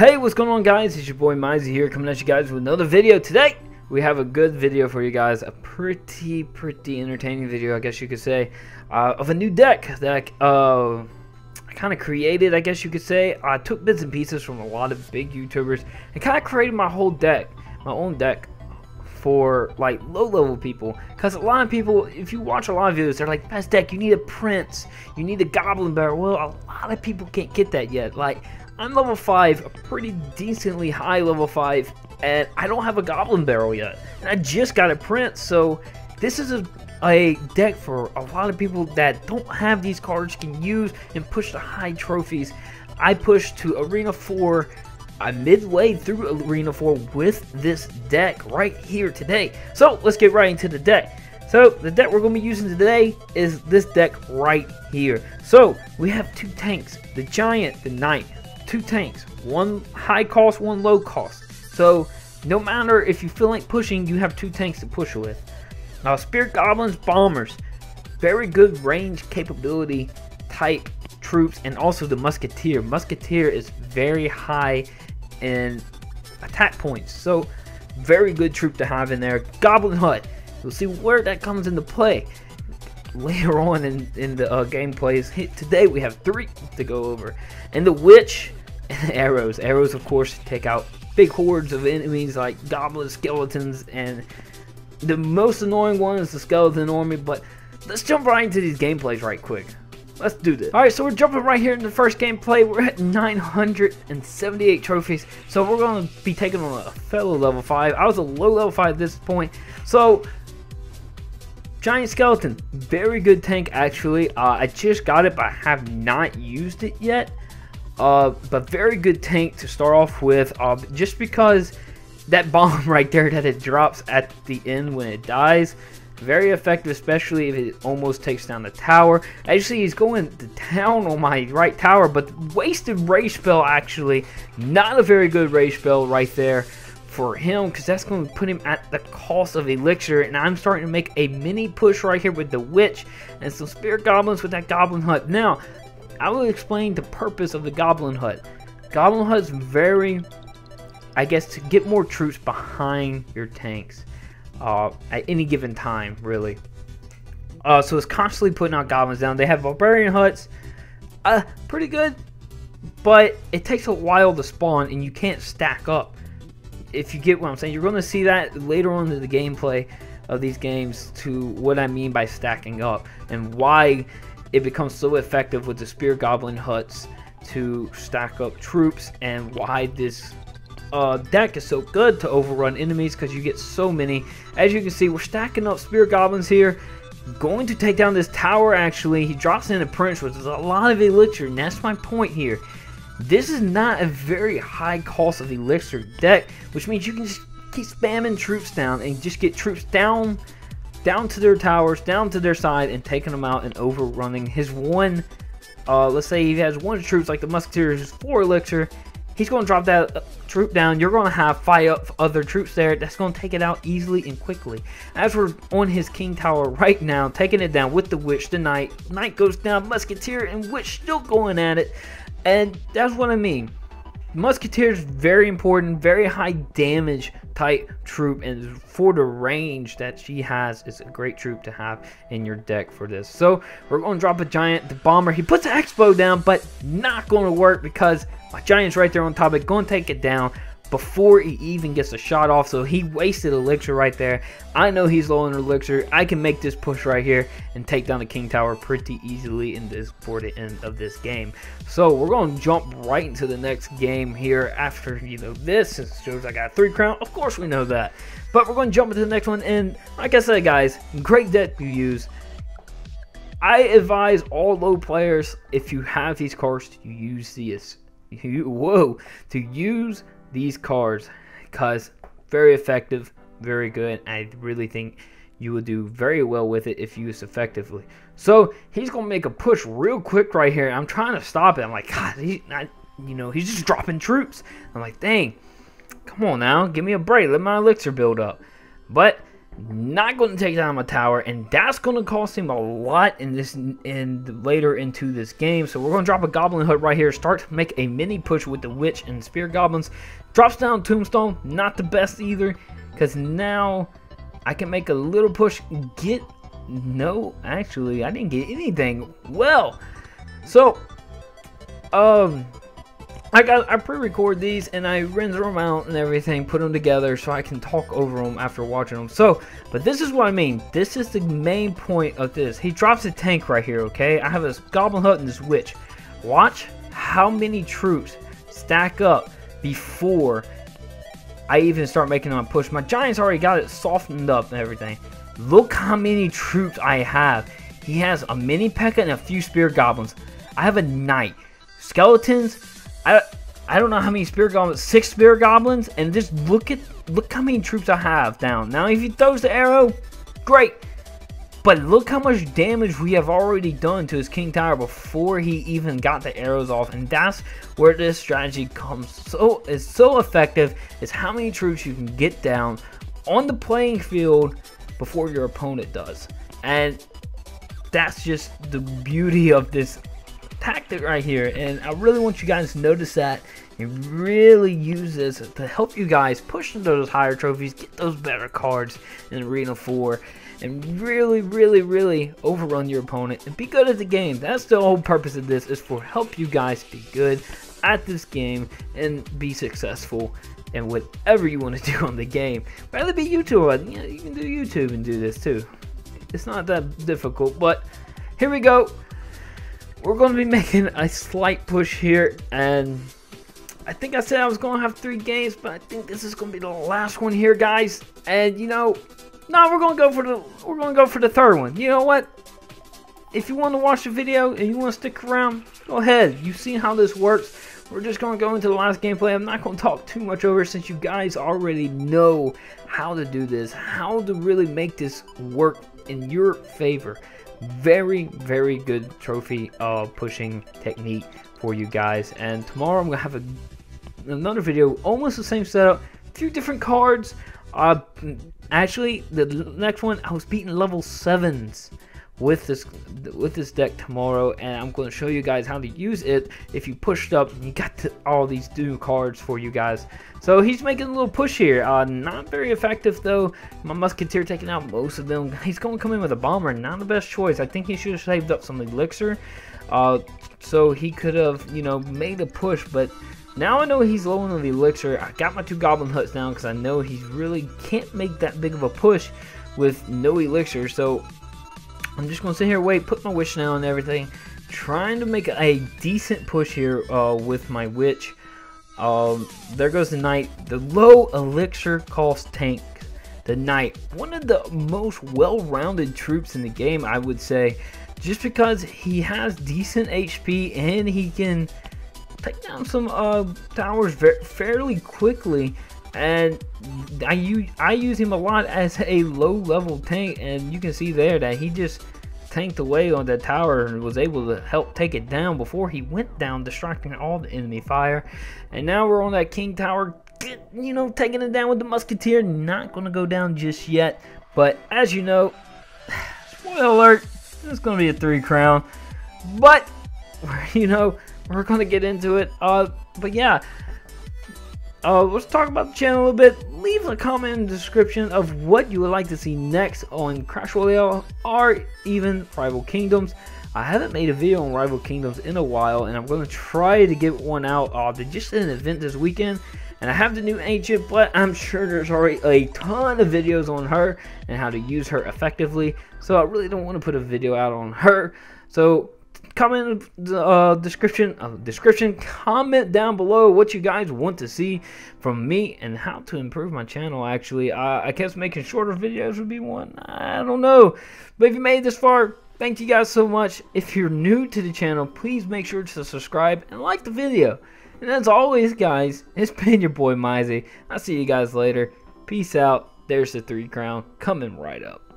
Hey, what's going on, guys? It's your boy Mizey here, coming at you guys with another video. Today we have a good video for you guys, a pretty entertaining video, I guess you could say, of a new deck that I kind of created, I guess you could say. I took bits and pieces from a lot of big YouTubers and kind of created my whole deck, my own deck for like low level people, because a lot of people, if you watch a lot of videos, they're like, best deck, you need a prince, you need a goblin barrel. Well, a lot of people can't get that yet. Like, I'm level 5, a pretty decently high level 5, and I don't have a goblin barrel yet, and I just got a prince. So this is a deck for a lot of people that don't have these cards, can use and push the high trophies. I pushed to Arena 4. I'm midway through Arena 4 with this deck right here today. So let's get right into the deck. So the deck we're going to be using today is this deck right here. So we have two tanks, the Giant, the Knight. Two tanks, one high cost, one low cost. So no matter if you feel like pushing, you have two tanks to push with. Now, Spirit Goblins, Bombers, very good range capability type troops, and also the Musketeer. Musketeer is very high in attack points, so very good troop to have in there. Goblin Hut, you'll see where that comes into play later on in the gameplays. Today we have 3 to go over, and the Witch and arrows. Arrows, of course, take out big hordes of enemies like goblins, skeletons, and the most annoying one is the skeleton army. But let's jump right into these gameplays right quick. Let's do this. Alright, so we're jumping right here in the first gameplay. We're at 978 trophies. So we're going to be taking on a fellow level 5. I was a low level 5 at this point. So, Giant Skeleton, very good tank actually. I just got it, but I have not used it yet. But very good tank to start off with, just because that bomb right there that it drops at the end when it dies, very effective, especially if it almost takes down the tower. Actually, he's going down on my right tower, but wasted rage spell, actually not a very good rage spell right there for him, because that's going to put him at the cost of elixir. And I'm starting to make a mini push right here with the Witch and some Spirit Goblins with that Goblin Hut. Now I will explain the purpose of the Goblin Hut. Goblin Hut is very, I guess, to get more troops behind your tanks at any given time, really. So it's constantly putting out goblins down. They have Barbarian Huts, pretty good, but it takes a while to spawn, and you can't stack up. If you get what I'm saying, you're going to see that later on in the gameplay of these games, to what I mean by stacking up and why it becomes so effective with the Spirit Goblin Huts to stack up troops, and why this deck is so good to overrun enemies, because you get so many. As you can see, we're stacking up Spirit Goblins here, going to take down this tower. Actually, he drops in a Prince, which is a lot of elixir, and that's my point here. This is not a very high cost of elixir deck, which means you can just keep spamming troops down and just get troops down to their towers, down to their side, and taking them out and overrunning his one. Let's say he has one troops like the Musketeer, who's 4 elixir. He's going to drop that troop down. You're going to have 5 other troops there. That's going to take it out easily and quickly. As we're on his King Tower right now, taking it down with the Witch, the Knight. Knight goes down, Musketeer and Witch still going at it. And that's what I mean. Musketeer is very important, very high damage type troop, and for the range that she has, is a great troop to have in your deck for this. So we're going to drop a Giant, the Bomber. He puts the Expo down, but not going to work, because my Giant's right there on top of it, going to take it down before he even gets a shot off. So he wasted elixir right there. I know he's low on elixir. I can make this push right here and take down the King Tower pretty easily in this for the end of this game. So we're going to jump right into the next game here after, you know, this. It shows I got 3 crown. Of course we know that. But we're going to jump into the next one. And like I said, guys, great deck to use. I advise all low players, if you have these cards, to use these. To use these cards, because very effective, very good. I really think you will do very well with it if used effectively. So he's gonna make a push real quick right here. I'm trying to stop it. I'm like, God, he's just dropping troops. I'm like, dang, come on now, give me a break, let my elixir build up. But not going to take down my tower, and that's going to cost him a lot later into this game. So we're going to drop a goblin hut right here, start to make a mini push with the witch and spear goblins. Drops down tombstone, not the best either, because now I can make a little push. No, actually I didn't get anything. Well, so I pre-record these and I render them out and everything, put them together so I can talk over them after watching them. So, but this is what I mean. This is the main point of this. He drops a tank right here, okay? I have this goblin hut and this witch. Watch how many troops stack up before I even start making my push. My giants already got it softened up and everything. Look how many troops I have. He has a mini P.E.K.K.A. and a few spear goblins. I have a knight. Skeletons. I don't know how many spear goblins, 6 spear goblins, and just look how many troops I have down. Now if he throws the arrow, great. But look how much damage we have already done to his king tower before he even got the arrows off, and that's where this strategy is so effective, is how many troops you can get down on the playing field before your opponent does. And that's just the beauty of this tactic right here, and I really want you guys to notice that and really use this to help you guys push into those higher trophies, get those better cards in Arena 4, and really overrun your opponent and be good at the game. That's the whole purpose of this, is for help you guys be good at this game and be successful in whatever you want to do on the game. Rather be YouTuber, you know, you can do YouTube and do this too. It's not that difficult, but here we go. We're going to be making a slight push here, and I think I said I was going to have 3 games, but I think this is going to be the last one here, guys. And you know, no, we're going to go for the third one. You know what? If you want to watch the video and you want to stick around, go ahead. You've seen how this works. We're just going to go into the last gameplay. I'm not going to talk too much over it, since you guys already know how to do this, how to really make this work in your favor. Very good trophy pushing technique for you guys. And tomorrow I'm gonna have another video, almost the same setup, 2 different cards. Actually the next one, I was beating level 7s with this deck tomorrow, and I'm going to show you guys how to use it if you pushed up and you got all these new cards for you guys. So he's making a little push here, not very effective though. My musketeer taking out most of them. He's going to come in with a bomber, not the best choice. I think he should have saved up some elixir, so he could have, you know, made a push. But now I know he's low on the elixir. I got my 2 goblin huts down because I know he really can't make that big of a push with no elixir. So I'm just going to sit here, wait, put my witch down and everything, trying to make a decent push here with my witch. There goes the knight. The low elixir cost tank, the knight, one of the most well-rounded troops in the game, I would say, just because he has decent HP and he can take down some towers fairly quickly. And I use him a lot as a low-level tank, and you can see there that he just tanked away on that tower and was able to help take it down before he went down, distracting all the enemy fire. And now we're on that king tower, you know, taking it down with the musketeer. Not going to go down just yet, but as you know, spoiler alert, it's going to be a 3 crown. But you know, we're going to get into it. But yeah. Let's talk about the channel a little bit. Leave a comment in the description of what you would like to see next on Crash Royale or even Rival Kingdoms. I haven't made a video on Rival Kingdoms in a while, and I'm going to try to get one out. They just did an event this weekend, and I have the new ancient, but I'm sure there's already a ton of videos on her and how to use her effectively. So I really don't want to put a video out on her. So comment in the description, comment down below what you guys want to see from me and how to improve my channel. Actually, I guess making shorter videos would be one. I don't know, but if you made it this far, thank you guys so much. If you're new to the channel, please make sure to subscribe and like the video. And as always, guys, it's been your boy Mizey. I'll see you guys later. Peace out. There's the 3 crown coming right up.